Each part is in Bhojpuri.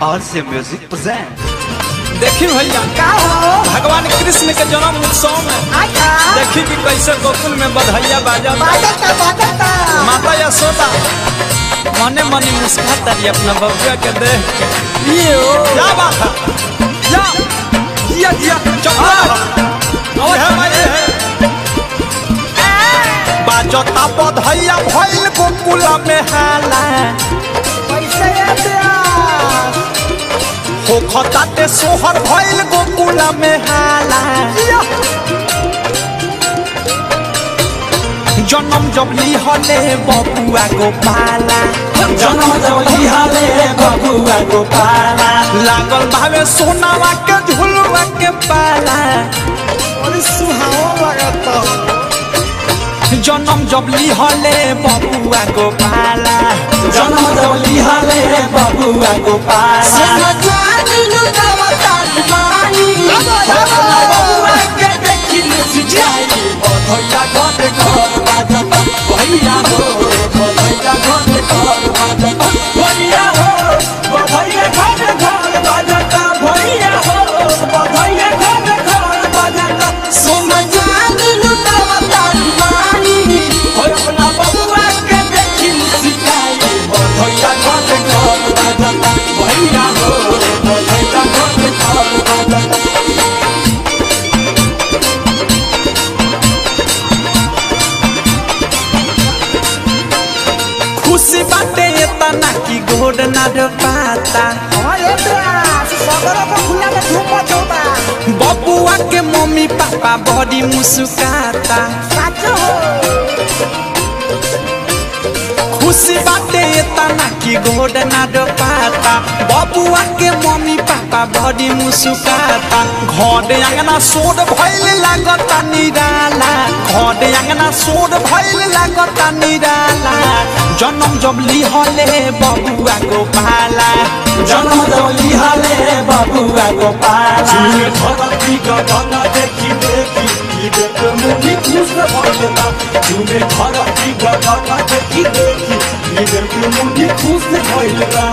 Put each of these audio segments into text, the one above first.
और से म्यूजिक प्रेजेंट। देखी भैया का हो भगवान कृष्ण के जन्म उत्सव में अच्छा देखी कि कैसे गोकुल में बधाइया बाजा बाजता माता यशोदा मने मने मुस्कुराता रही अपना बबुआ के देख के। ये ओ क्या बात है या चौड़ा और है भाई बाजता बधाइया भइल गोकुल में हाला कैसे हो खताते सोहर भइल गोकुल में हाला जन्म जब लिहले बबुआ गोपाला जन्म जब लिहले बबुआ गोपाला लागल भावे सोनावा के झुलवा के पाला और सुहावा लगता जन्म जब लिहले बबुआ गोपाला जन्म जब लिहले बबुआ गोपाला बबुआ के देखी सिंचाई बधैया घरे घर बाजता भैया हो बधैया घरे घर बाजता भैया हो बधैया घरे घर बाजता भैया हो बधैया घरे घर बाजता सोना चांद लुटावता मानी हो अपना बबुआ के देखी सिंचाई बधैया घरे घर बाजता भैया हो बधैया घरे घर बाजता खुशी बाटे इतना की गोड ना पाता अरे प्यास सगरो को खुला में धूप चौबा बबुआ के मम्मी पापा बड़ी मुस्कुराता सच हो खुशी बाटे इतना की गोड ना पाता बबुआ के मम्मी पापा बड़ी मुस्कुराता घर अंगना सोड भइल लागता निराला घर अंगना सोड भइल लागता निराला जन्म जब लिहले बबुआ गोपाला जन्म जब लिहले बबुआ गोपाला धरती गगन देखी देखी देख मुनि खुश भइला झुमे धरती गगन देखी देखी देख मुनि खुश भइला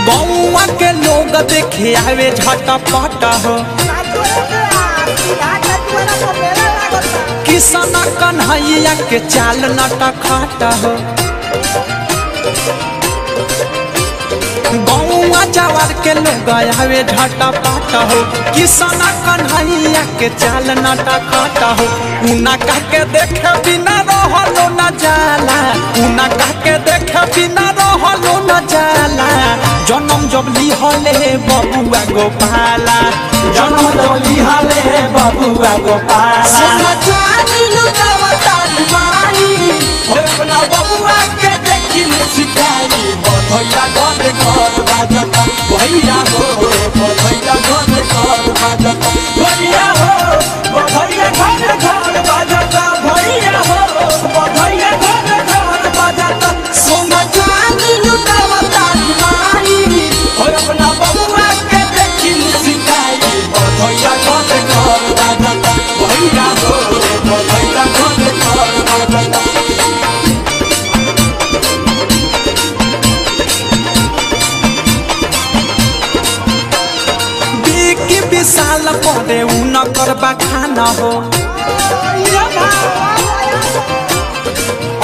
बउआ के लोग देखे आवे झटपट हो किसन कन्हैया के चाल नटखट हो बउआ जवार के लोग आवे झटपट हो किसन कन्हैया के चाल नटखट हो उना कह के देखे बिना रहलो न जाला उना कह के देखे बिना रहलो न जाला जन्म जब लिहले बबुआ गोपाला जन्म जब लिहले बबुआ गोपाला अपना बबुआ के देखी सिखाई बधैया घरे घर बाजता भैया हो बधैया घरे घर बाजता भैया हो बधैया घरे घर बाजता भैया हो बधैया घरे घर बाजता सोना चांद लुटावता मानी हो अपना बबुआ के देखी सिखाई बधैया घरे घर बाजता भैया हो बधैया घरे घर बाजता बिकी विशाल पड़े उ न करबा खाना हो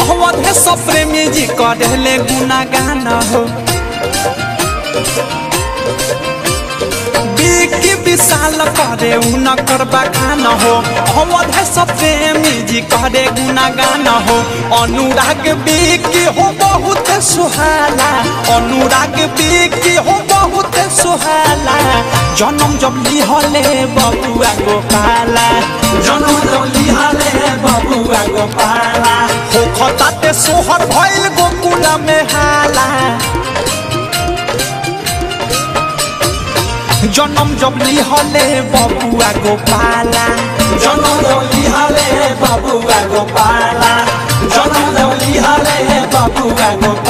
अवधे सब प्रेमी जी करेले गुनागान हो बिकी विशाल करे उ न करबा खाना हो अवधे सब प्रेमी जी करे गुनागान हो अनुराग बिकी हो बहुत सुहाला अनुराग बिकी हो बहुत सुहाला जन्म जब लिहले बबुआ गोपाला जन्म जब लिहले बबुआ गोपाला हो खताते सोहर भइल गोकुल में हाला जन्म जब लिहले बबुआ गोपाला जन्म जब लिहले बबुआ गोपाला जन्म जब लिहले बबुआ गोपाला